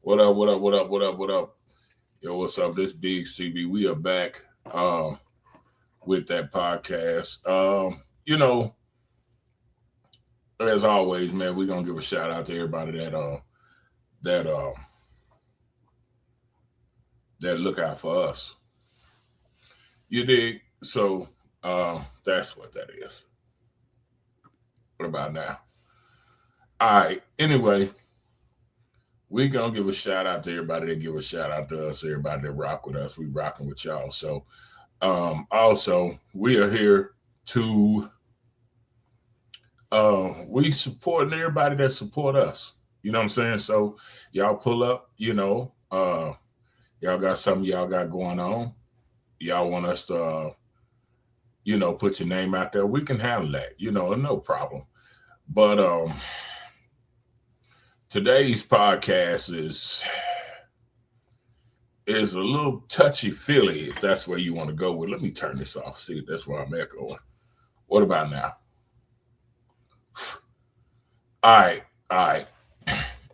What up? What up? What up? What up? What up? Yo, what's up? This Biggstv. We are back with that podcast. As always, man, we're gonna give a shout out to everybody that uh that look out for us. You dig? So that's what that is. What about now? All right. Anyway, we gonna give a shout out to everybody that give a shout out to us, everybody that rock with us. We rocking with y'all. So also we are here to we supporting everybody that support us. You know what I'm saying? So y'all pull up, y'all got something y'all got going on. Y'all want us to put your name out there. We can handle that, no problem. But today's podcast is a little touchy feely if that's where you want to go with. Let me turn this off. See, that's where I'm echoing. What about now? All right.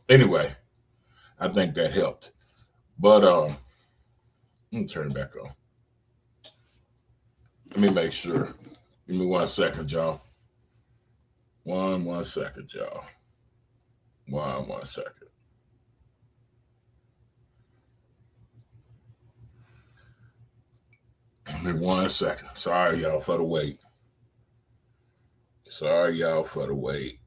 Anyway, I think that helped. But let me turn it back on. Let me make sure. Give me 1 second, y'all. One second, y'all. One second. Give me 1 second. Sorry, y'all, for the wait. Sorry, y'all, for the wait.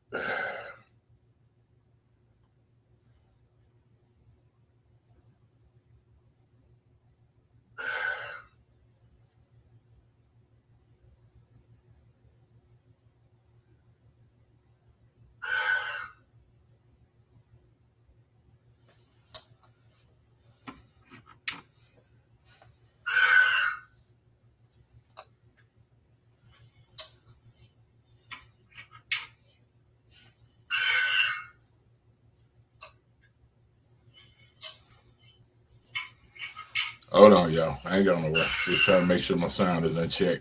Hold on, y'all. I ain't going nowhere. Just trying to make sure my sound is in check.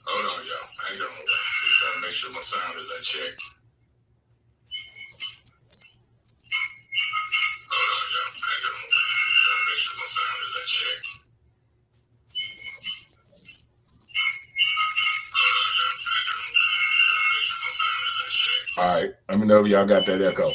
Hold on, y'all. I ain't going nowhere. Just trying to make sure my sound is in check. Hold on, y'all. I ain't going nowhere. Just trying to make sure my sound is in check. Hold on, y'all. I ain't going nowhere. Just trying to make sure my sound is in check. All right. Let me know if y'all got that echo.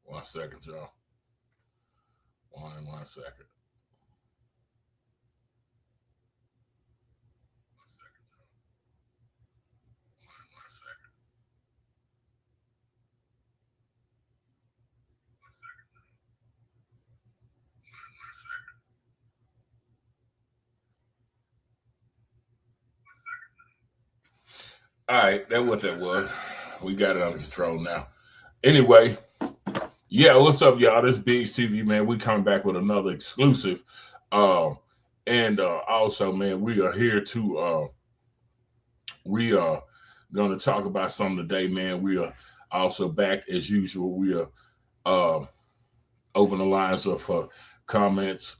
One second, y'all. One second. All right, that's what that was. We got it under control now. Anyway, yeah, what's up, y'all? This Biggstv, man. We coming back with another exclusive. And also, man, we are here to we are gonna talk about something today, man. We are also back as usual. We are open the lines up for comments,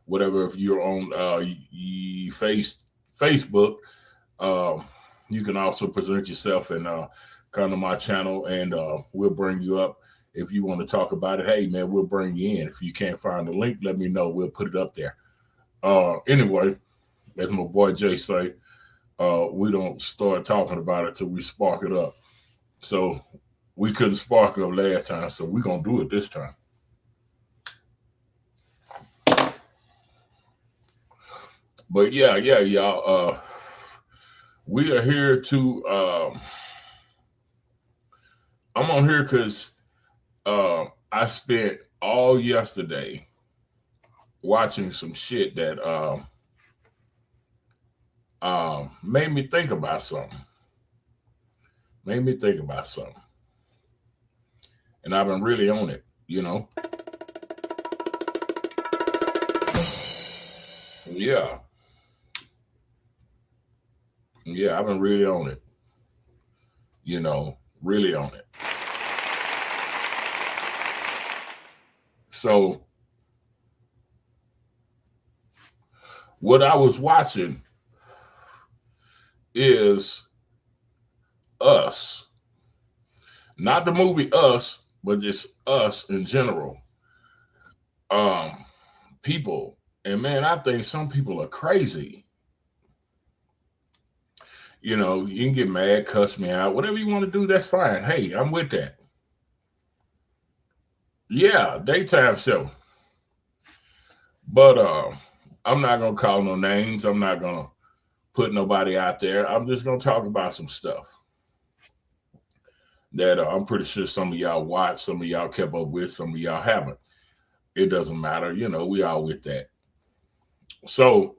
whatever. If you're on Facebook, you can also present yourself and come to my channel, and we'll bring you up. If you want to talk about it, hey man, we'll bring you in. If you can't find the link, let me know. We'll put it up there. Anyway, as my boy Jay say, we don't start talking about it till we spark it up. So we couldn't spark up last time, so we're gonna do it this time. But yeah, y'all. We are here to. I'm on here because I spent all yesterday watching some shit that made me think about something. Made me think about something. And I've been really on it, you know. Yeah. Yeah, I've been really on it. You know, really on it. So what I was watching is Us. Not the movie Us, but just Us in general. Um, People. And man, I think some people are crazy. You know, you can get mad, cuss me out, whatever you want to do, that's fine. Hey, I'm with that. Yeah, daytime show. But I'm not gonna call no names. I'm not gonna put nobody out there. I'm just gonna talk about some stuff that I'm pretty sure some of y'all watched, some of y'all kept up with, some of y'all haven't. It doesn't matter, you know, we all with that. So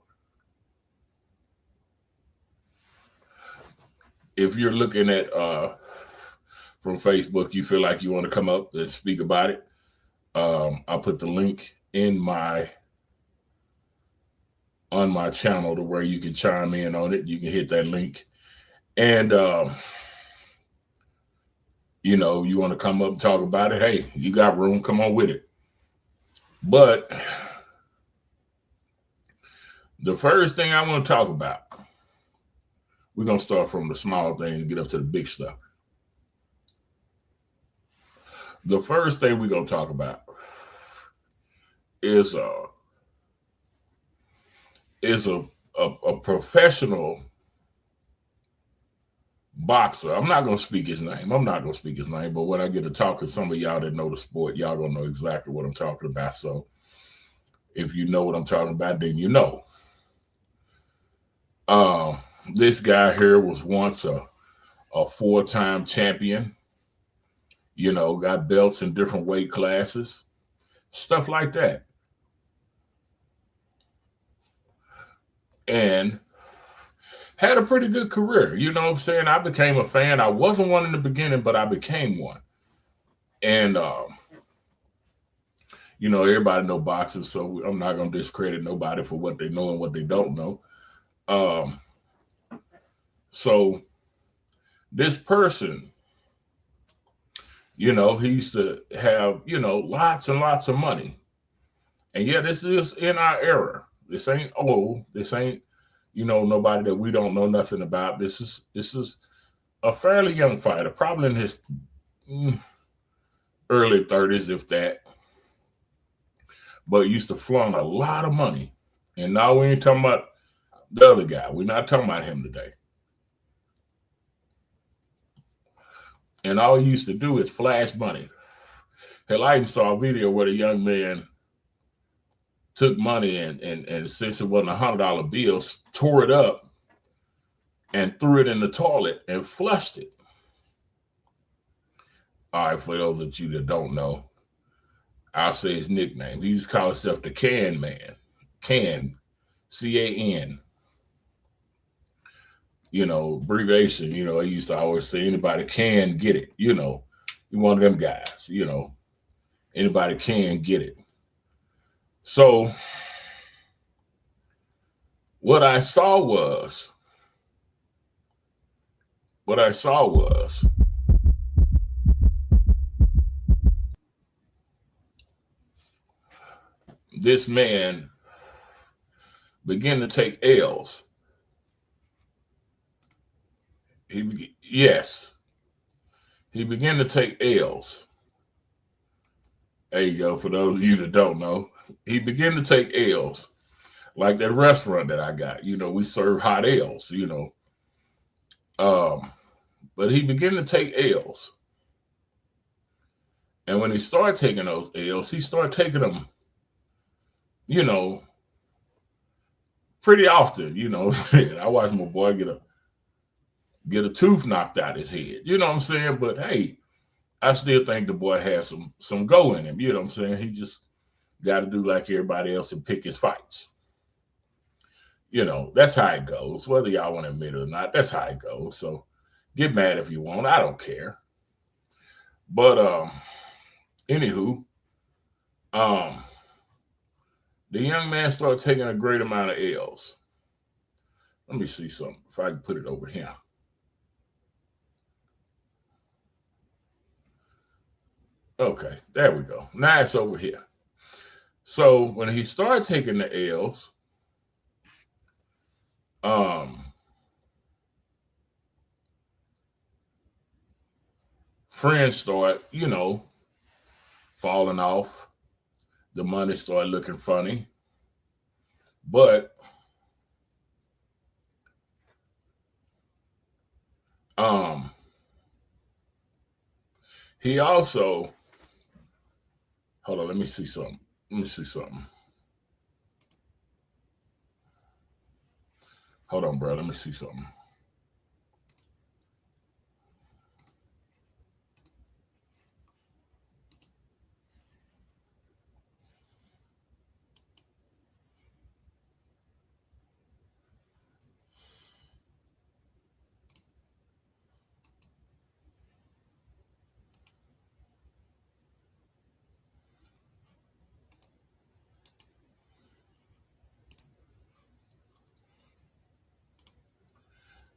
if you're looking at from Facebook, you feel like you want to come up and speak about it, I'll put the link in on my channel to where you can chime in on it. You can hit that link. And you know, you want to come up and talk about it, hey, you got room, come on with it. But the first thing I want to talk about, we're going to start from the small things and get up to the big stuff. The first thing we're going to talk about is a professional boxer. I'm not going to speak his name. But when I get to talking, some of y'all that know the sport, y'all going to know exactly what I'm talking about. So if you know what I'm talking about, then you know. This guy here was once a 4-time champion, you know, got belts in different weight classes, stuff like that. And had a pretty good career. You know what I'm saying? I became a fan. I wasn't one in the beginning, but I became one. And, you know, everybody know boxing, so I'm not going to discredit nobody for what they know and what they don't know. So this person, you know, he used to have, you know, lots and lots of money. And yeah, this is in our era. This ain't old. This ain't, you know, nobody that we don't know nothing about. This is a fairly young fighter, probably in his early 30s, if that. But used to flaunt a lot of money. And now we ain't talking about the other guy. We're not talking about him today. And all he used to do is flash money. Hell, I even saw a video where the young man took money and since it wasn't $100 bills, tore it up and threw it in the toilet and flushed it. All right, for those of you that don't know, I'll say his nickname. He used to call himself the Can Man. Can, C-A-N. You know, abbreviation, you know, he used to always say anybody can get it, you know. He one of them guys, you know. Anybody can get it. So what I saw was this man began to take L's. He began to take L's. There you go. For those of you that don't know, he began to take L's, like that restaurant that I got. You know, we serve hot L's. You know, but he began to take L's, and when he started taking those L's, he started taking them, you know, pretty often. You know, I watched my boy get a tooth knocked out his head. You know what I'm saying? But hey, I still think the boy has some go in him. You know what I'm saying? He just got to do like everybody else and pick his fights. You know, that's how it goes. Whether y'all want to admit it or not, that's how it goes. So get mad if you want. I don't care. But anywho, um, the young man started taking a great amount of L's. Let me see something. If I can put it over here. Okay, there we go. Now it's over here. So when he started taking the L's, friends start, falling off. The money started looking funny. But he also, hold on, let me see something. Hold on, bro. Let me see something.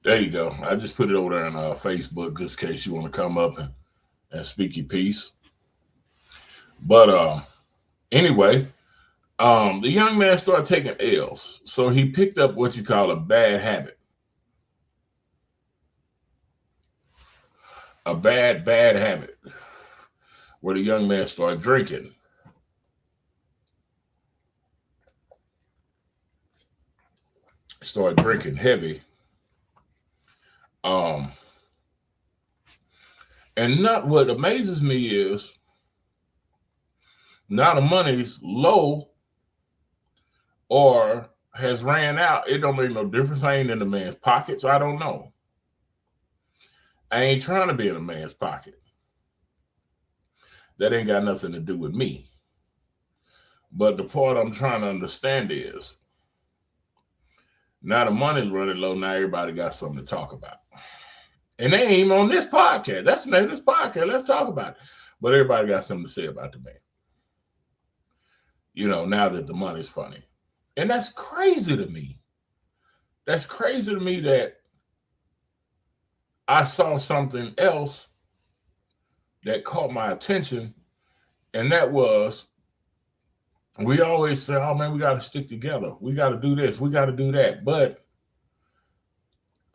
There you go. I just put it over there on Facebook just in case you want to come up and speak your piece. But anyway, the young man started taking L's. So he picked up what you call a bad habit. A bad habit. Where the young man started drinking. Started drinking heavy. And not what amazes me is now the money's low or has ran out. It don't make no difference. I ain't in the man's pocket, so I don't know. I ain't trying to be in a man's pocket. That ain't got nothing to do with me. But the part I'm trying to understand is now the money's running low. Now everybody got something to talk about. And they ain't even on this podcast. That's the name of this podcast. Let's talk about it. But everybody got something to say about the man. Now that the money's funny. And that's crazy to me. That's crazy to me that I saw something else that caught my attention. And that was, we always say, oh man, we got to stick together. We got to do this. We got to do that. But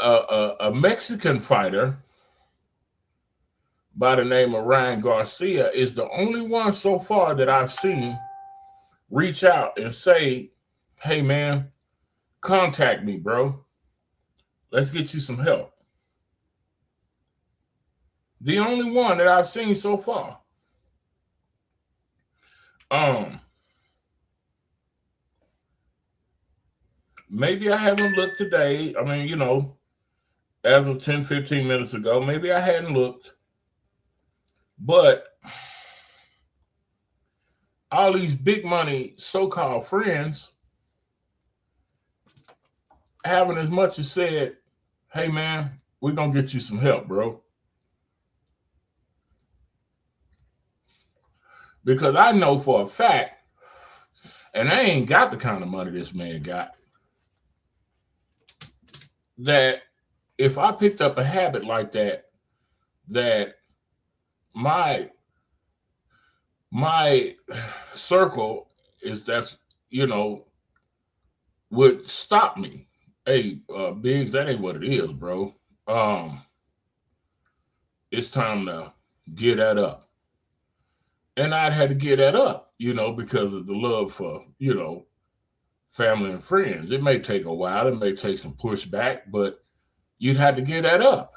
a Mexican fighter by the name of Ryan Garcia is the only one so far that I've seen reach out and say, hey man, contact me, bro. Let's get you some help. The only one that I've seen so far. Maybe I haven't looked today. I mean, as of 10, 15 minutes ago, maybe I hadn't looked. But all these big money so-called friends haven't as much as said, hey man, we're going to get you some help, bro. Because I know for a fact, and I ain't got the kind of money this man got, that if I picked up a habit like that my circle is would stop me. Hey, Biggs, that ain't what it is, bro. It's time to get that up. And I'd had to get that up, because of the love for, family and friends. It may take a while. It may take some pushback, but you'd have to get that up,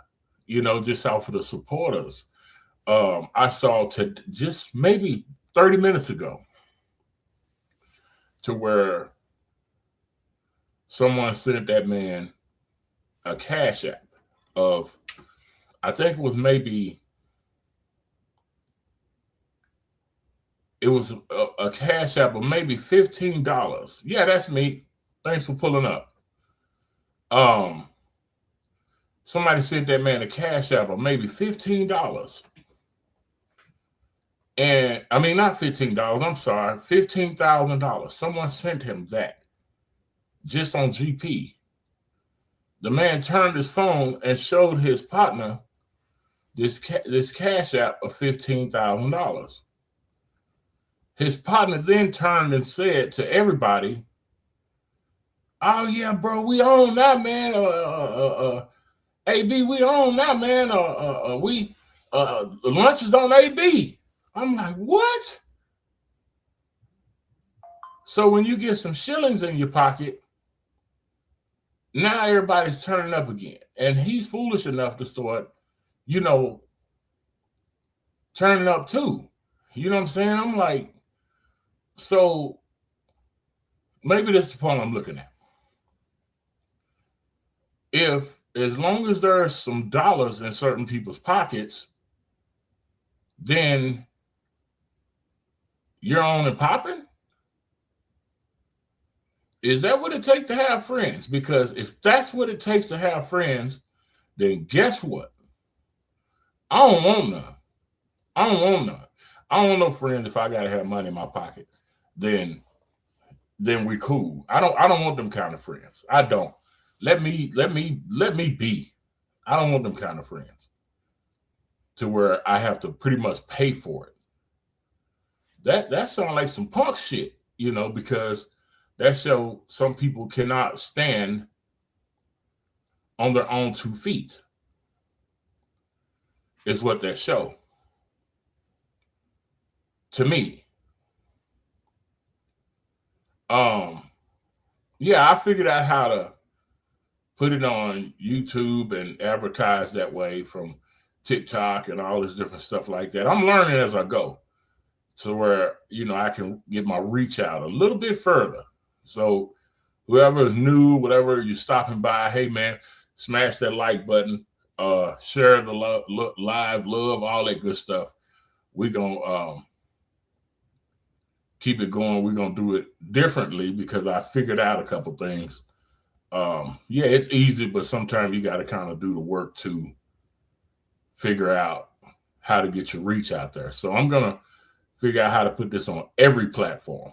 just off of the supporters. I saw just maybe 30 minutes ago to where someone sent that man a cash app of, I think it was maybe It was a cash app of maybe $15. Yeah, that's me. Thanks for pulling up. Somebody sent that man a cash app of maybe $15. And I mean, not $15, I'm sorry, $15,000. Someone sent him that just on GP. The man turned his phone and showed his partner this cash app of $15,000. His partner then turned and said to everybody, "Oh yeah, bro, we own that, man. AB, we own that, man. Lunch is on AB." I'm like, what? So when you get some shillings in your pocket, now everybody's turning up again. And he's foolish enough to start, turning up too. You know what I'm saying? I'm like, so maybe that's the point I'm looking at. If, as long as there's some dollars in certain people's pockets, then you're on and popping? Is that what it takes to have friends? Because if that's what it takes to have friends, then guess what? I don't want none. I don't want no friends if I gotta have money in my pocket. Then we cool. I don't want them kind of friends. I don't. Let me be. I don't want them kind of friends to where I have to pretty much pay for it. That sounds like some punk shit, because that show some people cannot stand on their own 2 feet. Is what that show. To me. Yeah, I figured out how to put it on YouTube and advertise that way from TikTok and all this different stuff like that. I'm learning as I go. So where, I can get my reach out a little bit further. So whoever is new, whatever you're stopping by, hey man, smash that like button, share the live love, all that good stuff. We're going to keep it going. We're going to do it differently because I figured out a couple things. Yeah, it's easy, but sometimes you got to kind of do the work to figure out how to get your reach out there. So I'm going to figure out how to put this on every platform.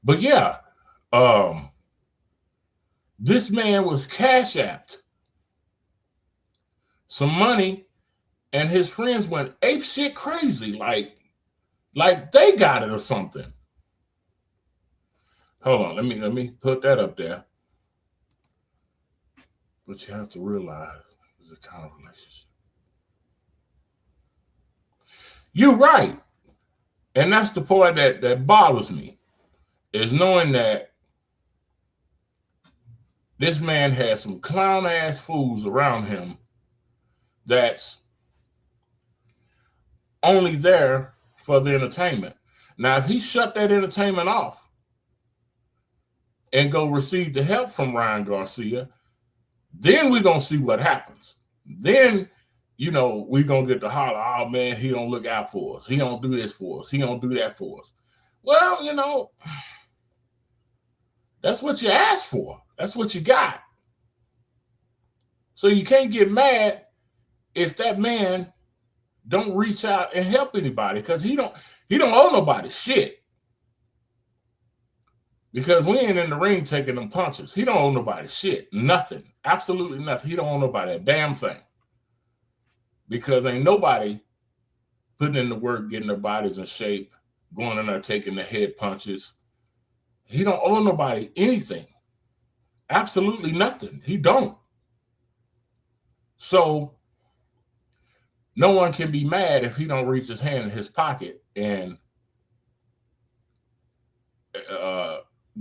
But yeah, this man was cash apped some money and his friends went ape shit crazy. Like they got it or something. Hold on, let me put that up there. But you have to realize it's a kind of relationship. You're right. And that's the part that bothers me, is knowing that this man has some clown ass fools around him that's only there for the entertainment. Now, if he shut that entertainment off and go receive the help from Ryan Garcia, then we're going to see what happens. Then, we're going to get to holler, oh man, he don't look out for us. He don't do this for us. He don't do that for us. Well, that's what you asked for. That's what you got. So you can't get mad if that man don't reach out and help anybody, because he don't owe nobody shit. Because we ain't in the ring taking them punches. He don't owe nobody shit. Nothing. Absolutely nothing. He don't owe nobody a damn thing. Because ain't nobody putting in the work, getting their bodies in shape, going in there taking the head punches. He don't owe nobody anything. Absolutely nothing. He don't. So no one can be mad if he don't reach his hand in his pocket and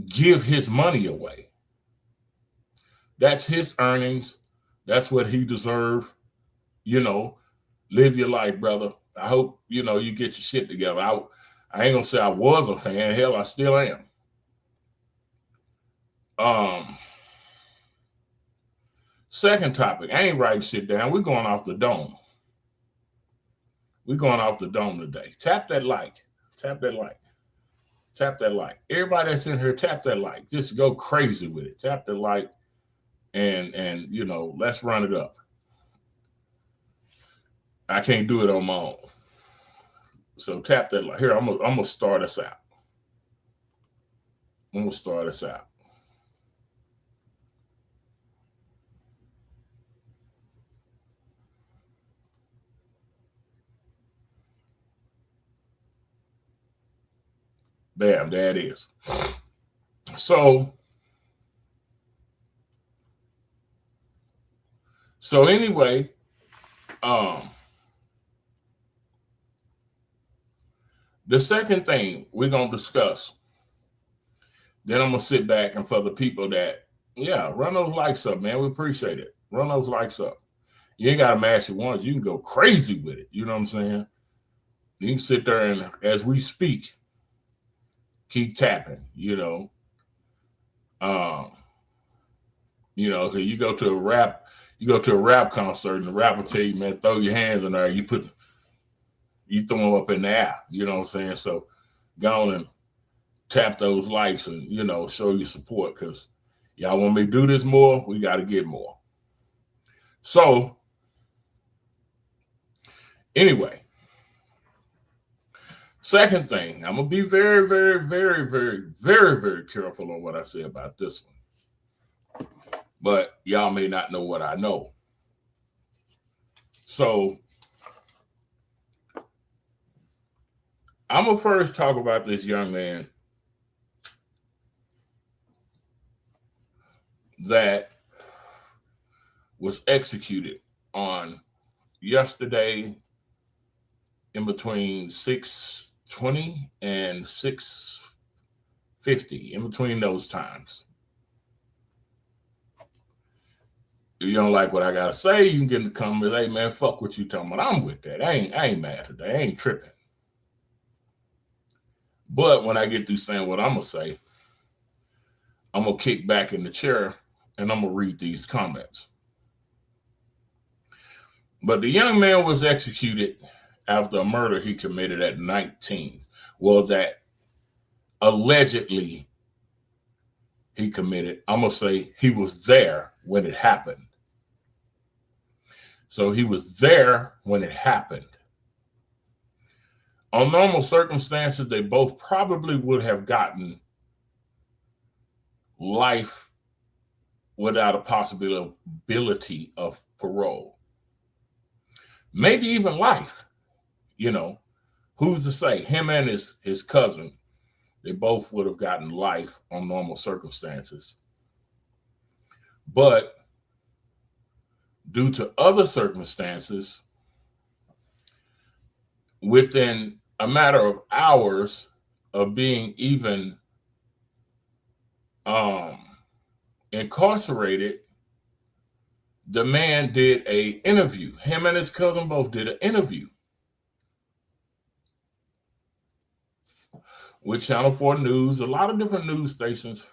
give his money away. That's his earnings. That's what he deserves. Live your life, brother. I hope, you get your shit together. I ain't gonna say I was a fan. Hell, I still am. Second topic. I ain't writing shit down. We're going off the dome. We're going off the dome today. Tap that like. Tap that like. Tap that like. Everybody that's in here, tap that like. Just go crazy with it. Tap the like, and you know, let's run it up. I can't do it on my own. So tap that like. Here, I'm gonna start us out. I'm gonna start us out. Bam, there it is. So anyway, the second thing we're gonna discuss, then I'm gonna sit back, and for the people that, yeah, run those likes up, man. We appreciate it. Run those likes up. You ain't gotta mash it once. You can go crazy with it. You know what I'm saying? You can sit there and, as we speak, keep tapping. Cause you go to a rap concert, and the rapper tell you, man, throw your hands in there. You throw them up in the air. You know what I'm saying? So go on and tap those likes and, show your support, because y'all want me to do this more, we got to get more. So anyway, second thing, I'm going to be very, very, very, very, very, very careful on what I say about this one. But y'all may not know what I know. So I'm going to first talk about this young man that was executed on yesterday in between 6:20 and 6:50, in between those times. If you don't like what I gotta say, you can get in the comments, hey man, fuck what you talking about. I'm with that. I ain't mad today. I ain't tripping. But when I get through saying what I'm gonna say, I'm gonna kick back in the chair and I'm gonna read these comments. But the young man was executed after a murder he committed at 19. Well, that allegedly he committed. I'm gonna say he was there when it happened. So he was there when it happened. On normal circumstances, they both probably would have gotten life without a possibility of parole. Maybe even life. Who's to say? Him and his cousin, they both would have gotten life on normal circumstances. But due to other circumstances, within a matter of hours of being even incarcerated, the man did an interview. Him and his cousin both did an interview with Channel 4 News, a lot of different news stations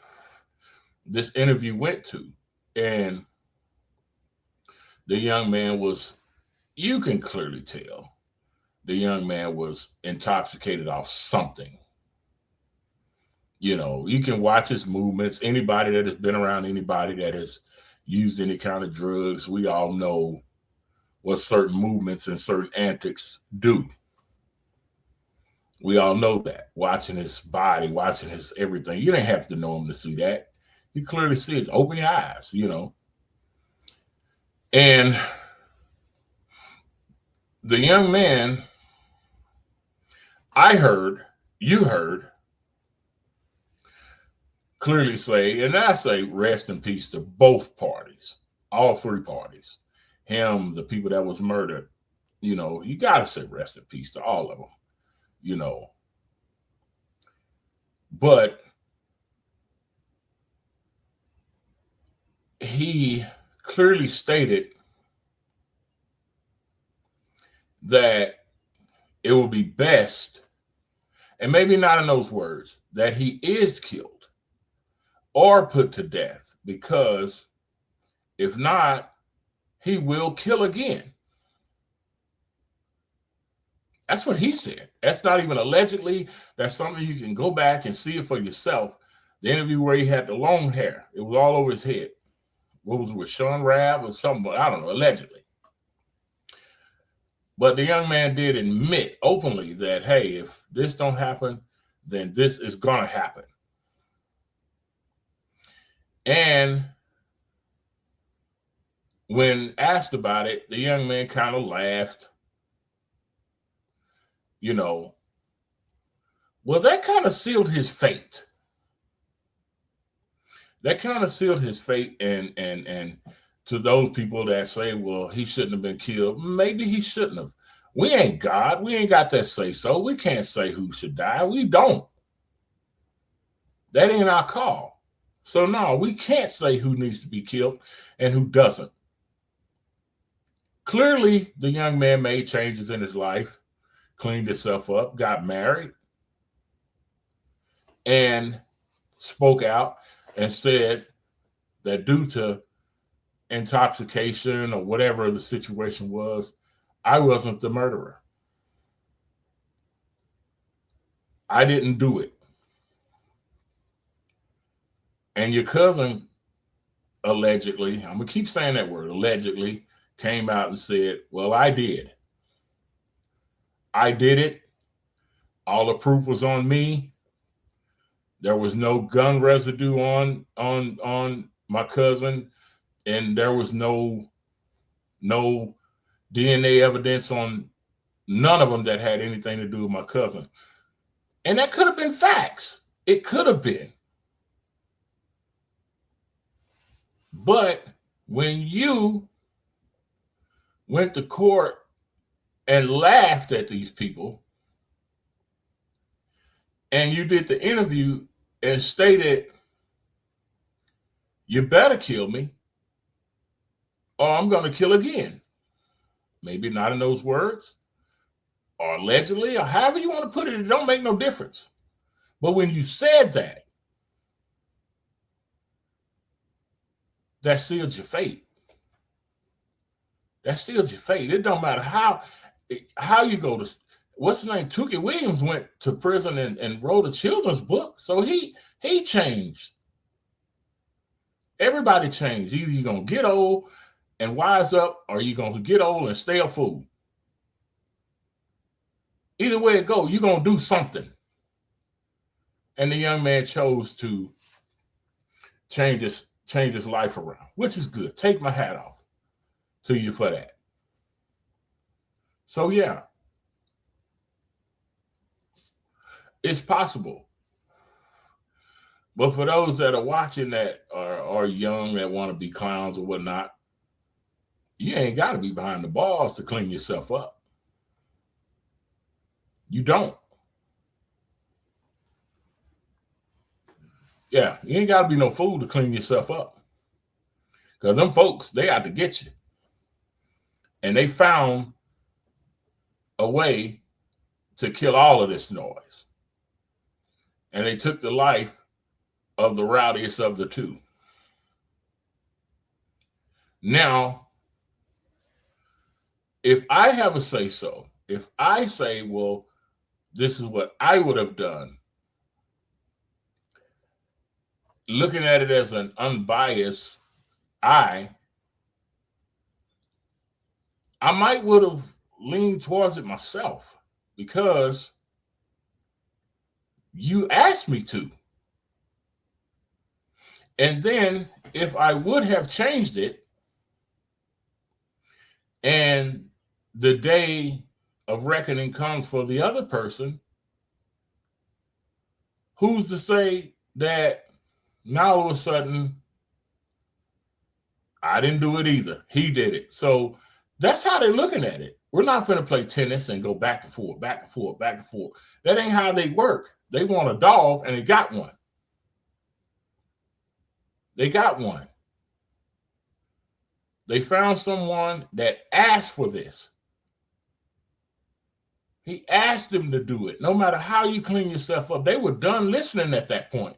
this interview went to. And the young man was, you can clearly tell, the young man was intoxicated off something. You can watch his movements. Anybody that has been around anybody that has used any kind of drugs, we all know what certain movements and certain antics do. We all know that. Watching his body, watching his everything. You didn't have to know him to see that. You clearly see it. Open your eyes, And the young man, you heard, clearly say, and I say rest in peace to both parties, all three parties. Him, the people that was murdered, you got to say rest in peace to all of them, But he clearly stated that it will be best, and maybe not in those words, that he is killed or put to death, because if not, he will kill again. That's what he said. That's not even allegedly. That's something you can go back and see it for yourself. The interview where he had the long hair, it was all over his head. What was it with Sean Rabb or something? I don't know, allegedly. But the young man did admit openly that, hey, if this don't happen, then this is going to happen. And when asked about it, the young man kind of laughed. You know, well, that kind of sealed his fate. That kind of sealed his fate. And to those people that say, well, he shouldn't have been killed, maybe he shouldn't have. We ain't God. We ain't got that say so. We can't say who should die. We don't. That ain't our call. So no, we can't say who needs to be killed and who doesn't. Clearly, the young man made changes in his life, cleaned himself up, got married, and spoke out and said that due to intoxication or whatever the situation was, I wasn't the murderer. I didn't do it. And your cousin allegedly, I'm going to keep saying that word, allegedly, came out and said, well, I did. I did it. All the proof was on me. There was no gun residue on my cousin, and there was no DNA evidence on none of them that had anything to do with my cousin. And that could have been facts. It could have been. But when you went to court and laughed at these people, and you did the interview and stated, you better kill me or I'm going to kill again. Maybe not in those words, or allegedly, or however you want to put it, it don't make no difference. But when you said that, that sealed your fate. That sealed your fate. It don't matter how you go to, what's the name? Tookie Williams went to prison and wrote a children's book. So he changed. Everybody changed. Either you're going to get old and wise up, or you're going to get old and stay a fool. Either way it goes, you're going to do something. And the young man chose to change his life around, which is good. Take my hat off to you for that. So yeah, it's possible. But for those that are watching that are young, that want to be clowns or whatnot, you ain't got to be behind the bars to clean yourself up. You don't. Yeah, you ain't got to be no fool to clean yourself up. Because them folks, they out to get you. And they found a way to kill all of this noise. And they took the life of the rowdiest of the two. Now, if I have a say so, if I say, well, this is what I would have done, looking at it as an unbiased eye, I might would have leaned towards it myself because you asked me to. And then if I would have changed it and the day of reckoning comes for the other person, who's to say that now all of a sudden I didn't do it either. He did it. So that's how they're looking at it. We're not going to play tennis and go back and forth, back and forth, back and forth. That ain't how they work. They want a dog and they got one. They got one. They found someone that asked for this. He asked them to do it. No matter how you clean yourself up, they were done listening at that point.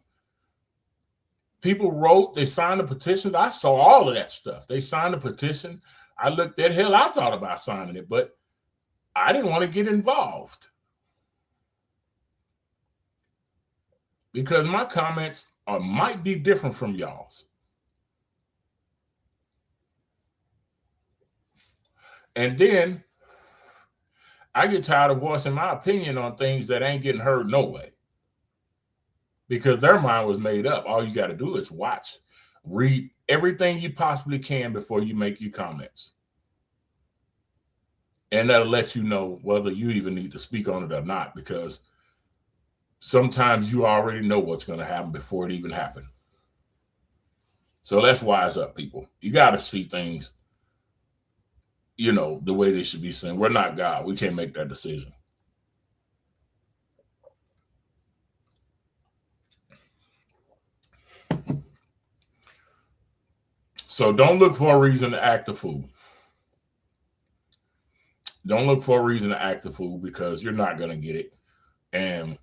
People wrote, they signed the petitions. I saw all of that stuff. They signed a petition. I looked at hell, I thought about signing it, but I didn't want to get involved because my comments might be different from y'all's. And then I get tired of voicing my opinion on things that ain't getting heard no way because their mind was made up. All you got to do is watch, read everything you possibly can before you make your comments. And that'll let you know whether you even need to speak on it or not, because sometimes you already know what's going to happen before it even happened. So let's wise up, people. You got to see things, the way they should be seen. We're not God. We can't make that decision. So don't look for a reason to act a fool. Don't look for a reason to act a fool because you're not going to get it. And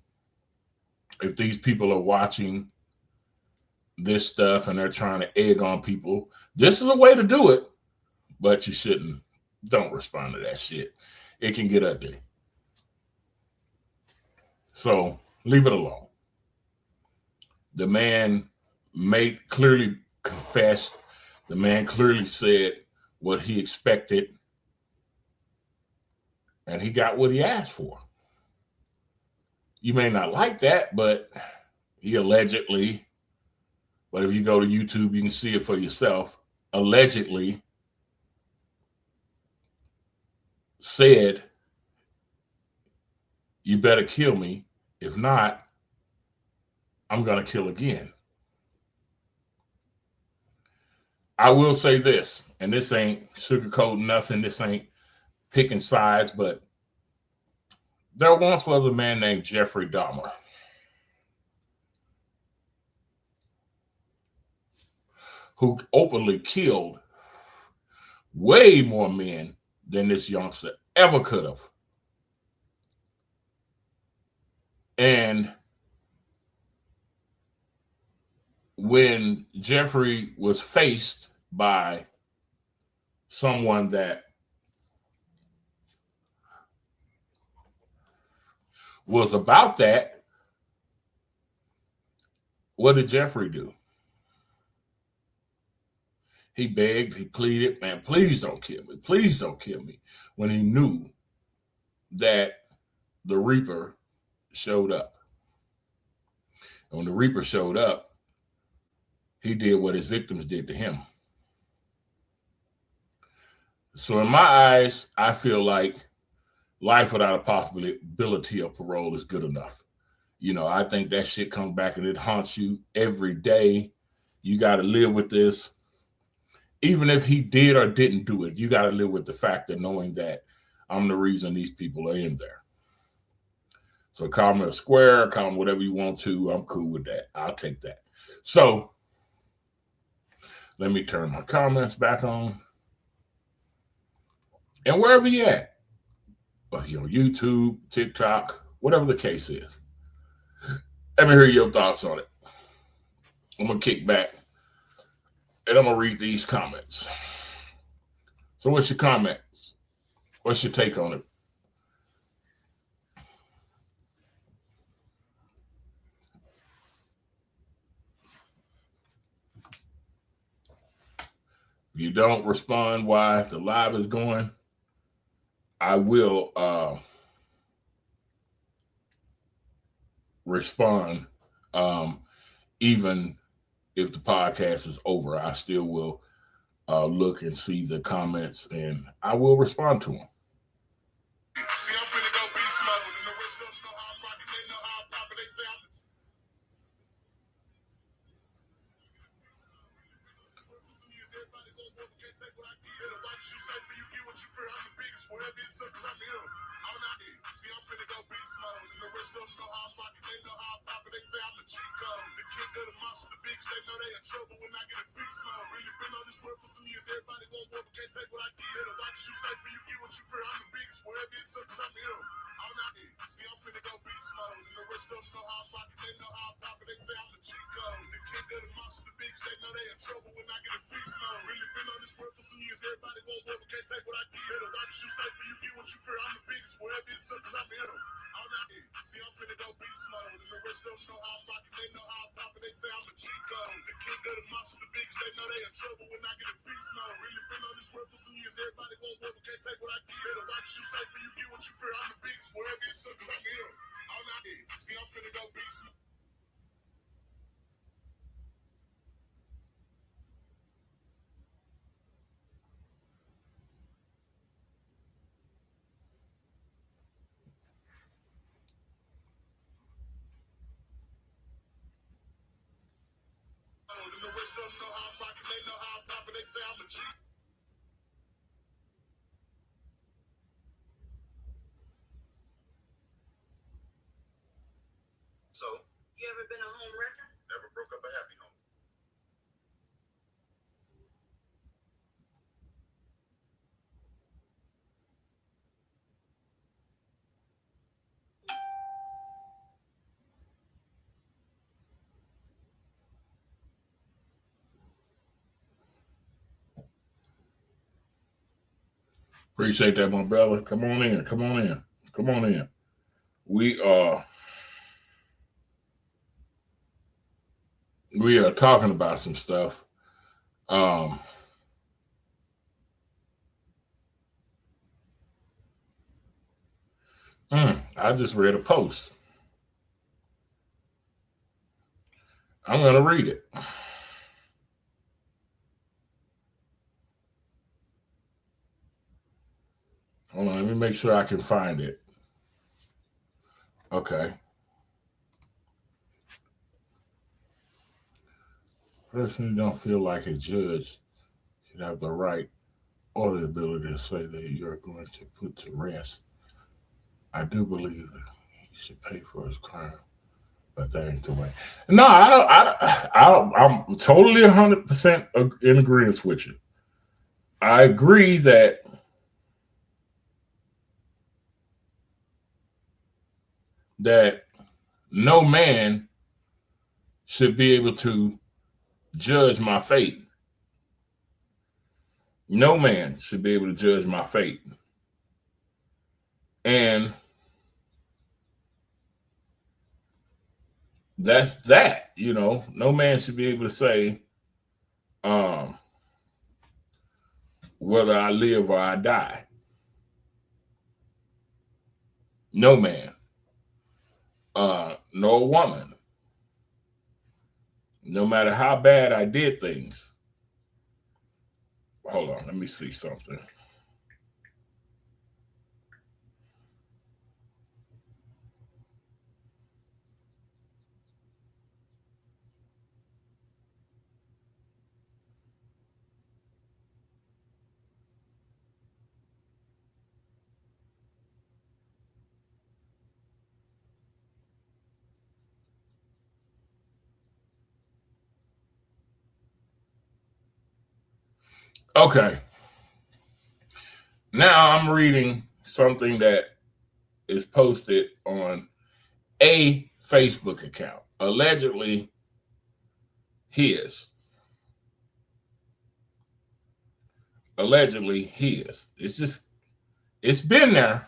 if these people are watching this stuff and they're trying to egg on people, this is a way to do it, but you shouldn't. Don't respond to that shit. It can get ugly. So leave it alone. The man clearly confessed. The man clearly said what he expected, and he got what he asked for. You may not like that, but he allegedly, but if you go to YouTube, you can see it for yourself, allegedly said, you better kill me. If not, I'm going to kill again. I will say this, and this ain't sugarcoating nothing. This ain't picking sides, but there once was a man named Jeffrey Dahmer who openly killed way more men than this youngster ever could have. And when Jeffrey was faced by someone that was about that, what did Jeffrey do? He begged, he pleaded, man, please don't kill me. Please don't kill me. When he knew that the Reaper showed up. And when the Reaper showed up, he did what his victims did to him. So in my eyes, I feel like life without a possibility of parole is good enough. I think that shit comes back and it haunts you every day. You got to live with this. Even if he did or didn't do it, you got to live with the fact of knowing that I'm the reason these people are in there. So call me a square, call me whatever you want to. I'm cool with that. I'll take that. So let me turn my comments back on. And wherever you at, YouTube, TikTok, whatever the case is, let me hear your thoughts on it. I'm going to kick back and I'm going to read these comments. So what's your comments? What's your take on it? If you don't respond while the live is going, I will respond even if the podcast is over. I still will look and see the comments and I will respond to them. See, I'm finna go beast mode, and the rest of them know how I'm rocking, they know how I'm popping, they say I'm everybody gon' work, can't take what I did. Better watch you say for you get what you fear. I'm the biggest, whatever it's up, I'm here. I'm not here. See, I'm finna go beast mode, and the rest of them know how I'm rocking, they know how I'm popping, they say I'm the cheat code. The king of the monster, the biggest, they know they in trouble when I get a beast mode. Really been on this world for some years, everybody gon' work, can't take what I did. Better watch you say for you get what you fear. So, you ever been a home wrecker? Never broke up a happy home. Appreciate that, my brother. Come on in. Come on in. Come on in. We are talking about some stuff. I just read a post. I'm gonna read it. Hold on, let me make sure I can find it. Okay. Personally, don't feel like a judge should have the right or the ability to say that you're going to put to rest. I do believe that he should pay for his crime, but that ain't the way. No, I don't. I'm totally 100% in agreement with you. I agree that no man should be able to judge my fate. No man should be able to judge my fate. And that's that, no man should be able to say um, whether I live or I die. No man, no woman, no matter how bad I did things. Hold on, let me see something. Okay. Now I'm reading something that is posted on a Facebook account, allegedly his. Allegedly his. It's been there.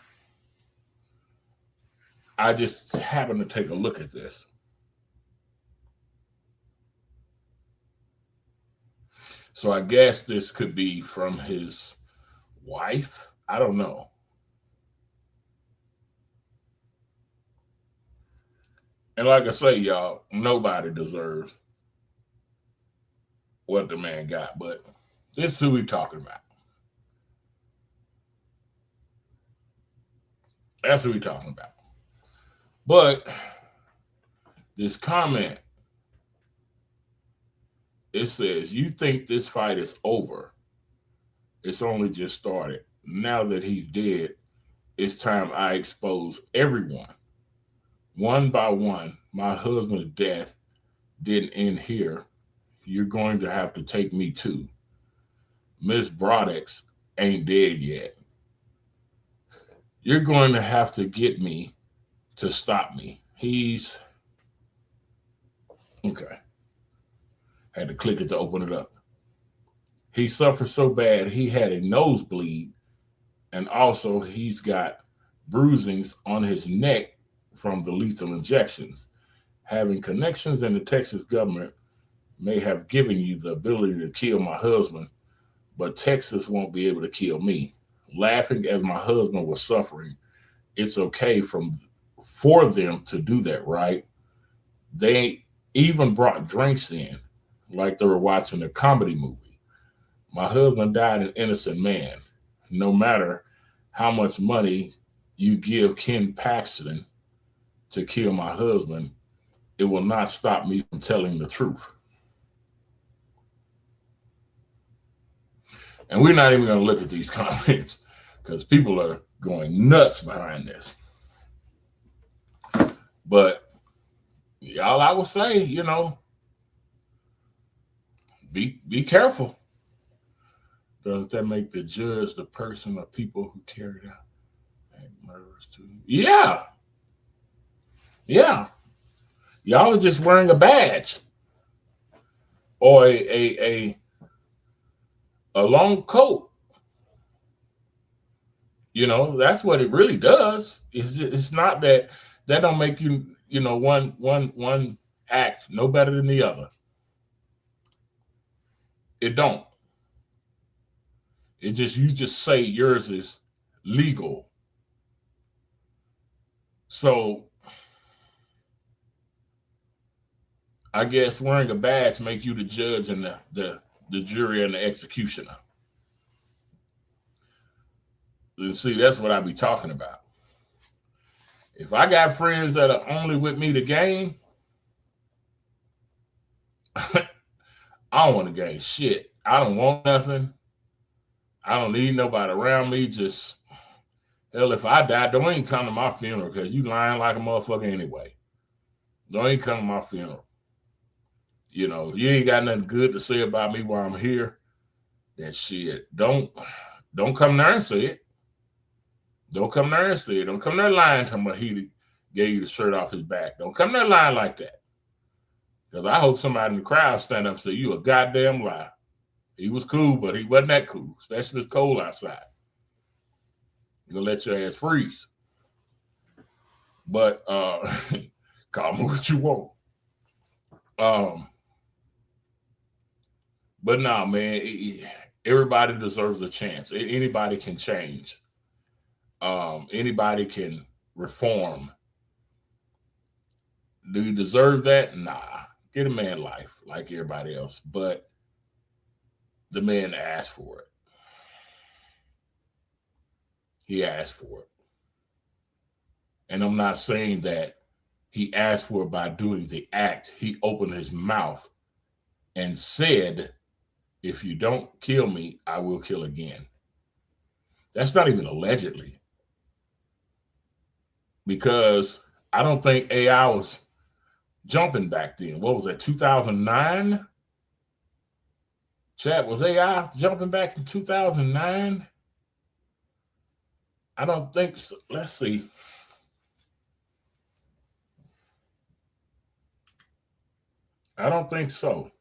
I just happened to take a look at this. So I guess this could be from his wife. I don't know. And like I say, y'all, nobody deserves what the man got, but this is who we talking about. That's who we talking about. But this comment, it says, you think this fight is over. It's only just started. Now that he's dead, it's time I expose everyone. One by one, my husband's death didn't end here. You're going to have to take me too. Miss Broadex ain't dead yet. You're going to have to get me to stop me. He's okay. Had to click it to open it up. He suffered so bad he had a nosebleed, and also he's got bruisings on his neck from the lethal injections. Having connections in the Texas government may have given you the ability to kill my husband, but Texas won't be able to kill me. Laughing as my husband was suffering, it's okay for them to do that, right? They even brought drinks in like they were watching a comedy movie. My husband died an innocent man. No matter how much money you give Ken Paxton to kill my husband, it will not stop me from telling the truth. And we're not even going to look at these comments because people are going nuts behind this. But y'all, I would say, be careful. Does that make the judge the person or people who carried out murderers too? Yeah, yeah. Y'all are just wearing a badge or a long coat. That's what it really does. It's not that don't make you one act no better than the other. It don't. You just say yours is legal. So I guess wearing a badge make you the judge and the jury and the executioner. And see, that's what I be talking about. If I got friends that are only with me to game, I don't want to gain shit. I don't want nothing. I don't need nobody around me. Just hell, if I die, don't even come to my funeral because you lying like a motherfucker anyway. Don't even come to my funeral. You ain't got nothing good to say about me while I'm here. That shit. Don't come there and say it. Don't come there and say it. Don't come there lying to me. He gave you the shirt off his back. Don't come there lying like that. Because I hope somebody in the crowd stand up and say, you a goddamn lie. He was cool, but he wasn't that cool, especially if it's cold outside. You're going to let your ass freeze. But call me what you want. But nah, man, everybody deserves a chance. Anybody can change. Anybody can reform. Do you deserve that? Nah. Get a man life like everybody else. But the man asked for it. He asked for it. And I'm not saying that he asked for it by doing the act. He opened his mouth and said, if you don't kill me, I will kill again. That's not even allegedly. Because I don't think AI was jumping back then. What was that, 2009? Chat, was AI jumping back in 2009? I don't think so. Let's see. I don't think so.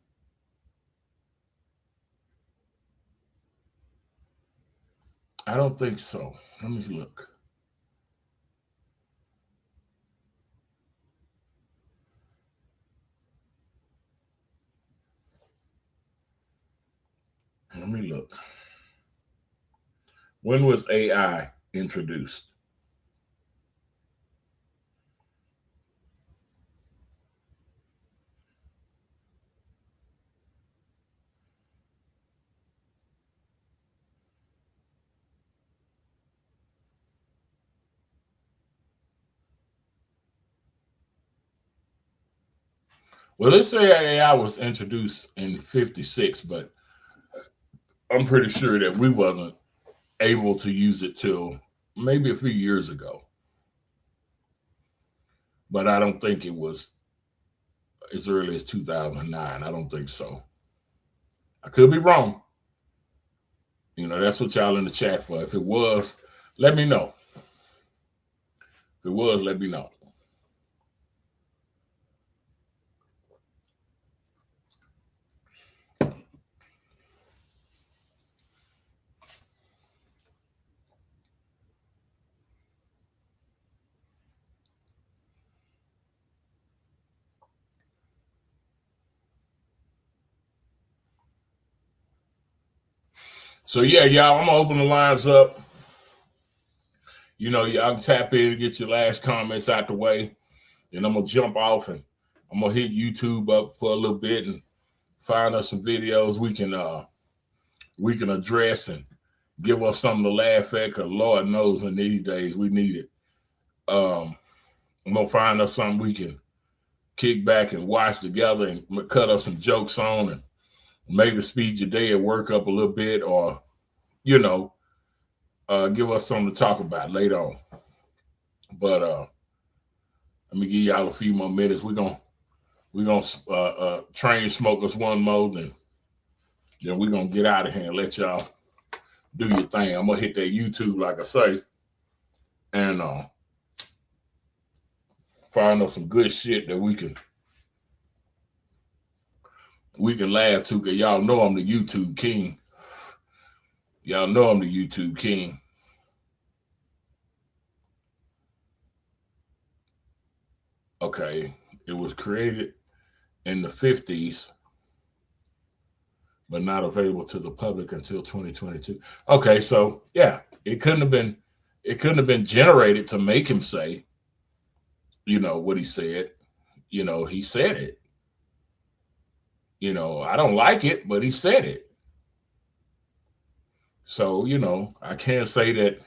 I don't think so. Let me look. Let me look. When was AI introduced? Well, let's say AI was introduced in 56, but I'm pretty sure that we wasn't able to use it till maybe a few years ago. But I don't think it was as early as 2009. I don't think so. I could be wrong. That's what y'all in the chat for. If it was, let me know. If it was, let me know. So yeah, y'all, I'm gonna open the lines up. You know, y'all can tap in and get your last comments out the way. And I'm gonna jump off and I'm gonna hit YouTube up for a little bit and find us some videos we can address and give us something to laugh at, because Lord knows in these days we need it. I'm gonna find us something we can kick back and watch together and cut us some jokes on and maybe speed your day at work up a little bit, or you know, give us something to talk about later on. But let me give y'all a few more minutes. We're gonna train smoke us one more, then we're gonna get out of here and let y'all do your thing. I'm gonna hit that YouTube, like I say, and find us some good shit that we can laugh to, because y'all know I'm the YouTube king. Y'all know I'm the YouTube king. Okay, it was created in the 50s, but not available to the public until 2022. Okay, so yeah, it couldn't have been generated to make him say, you know, what he said. You know, he said it. You know, I don't like it, but he said it. So, you know, I can't say that.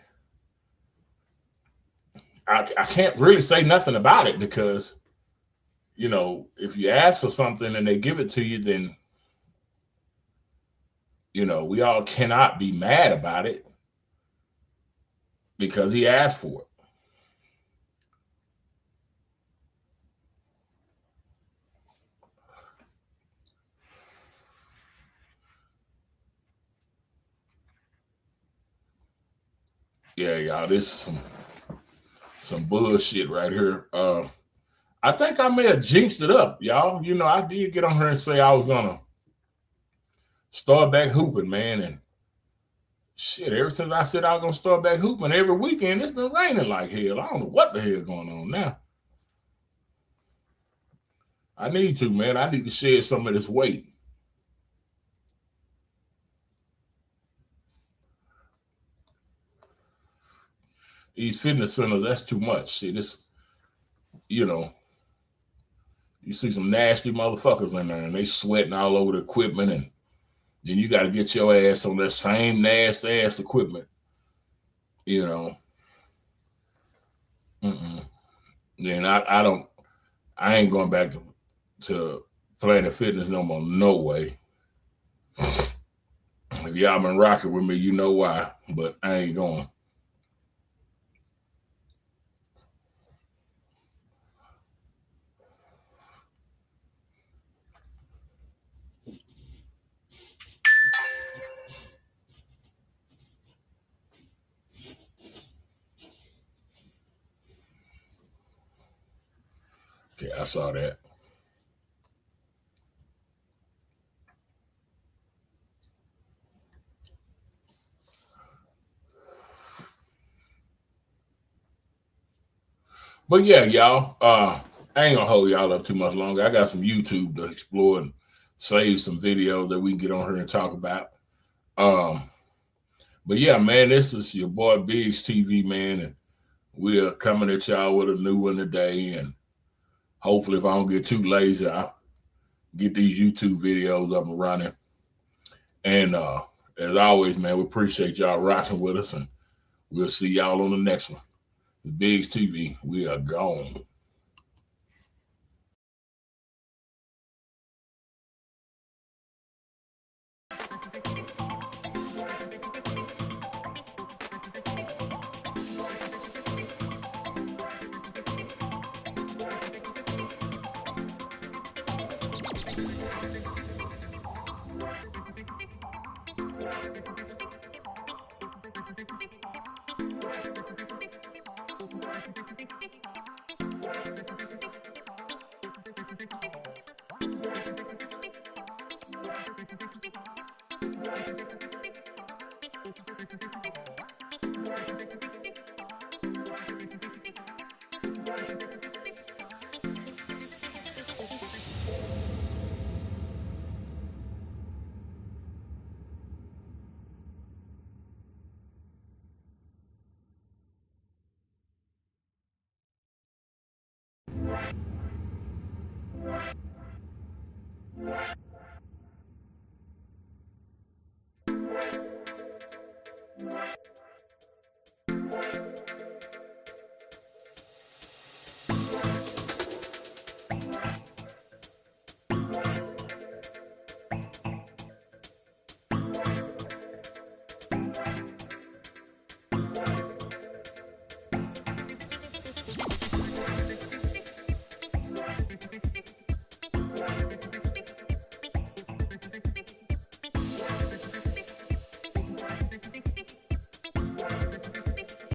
I can't really say nothing about it, because, you know, if you ask for something and they give it to you, then, you know, we all cannot be mad about it because he asked for it. Yeah, y'all, this is some bullshit right here. I think I may have jinxed it up, y'all. You know, I did get on her and say I was gonna start back hooping, man, and shit, ever since I said I was gonna start back hooping, every weekend it's been raining like hell. I don't know what the hell going on now. I need to, man. I need to shed some of this weight. These fitness centers, that's too much. See, this, you know, you see some nasty motherfuckers in there and they sweating all over the equipment, and then you got to get your ass on that same nasty ass equipment, you know. Then I ain't going back to Planet Fitness no more, no way. If y'all been rocking with me, you know why, but I ain't going. Okay, I saw that. But yeah, y'all, I ain't gonna hold y'all up too much longer. I got some YouTube to explore and save some videos that we can get on here and talk about. But yeah, man, this is your boy Biggstv, man, and we are coming at y'all with a new one today. And hopefully, if I don't get too lazy, I'll get these YouTube videos up and running. And as always, man, we appreciate y'all rocking with us, and we'll see y'all on the next one. Biggstv, we are gone.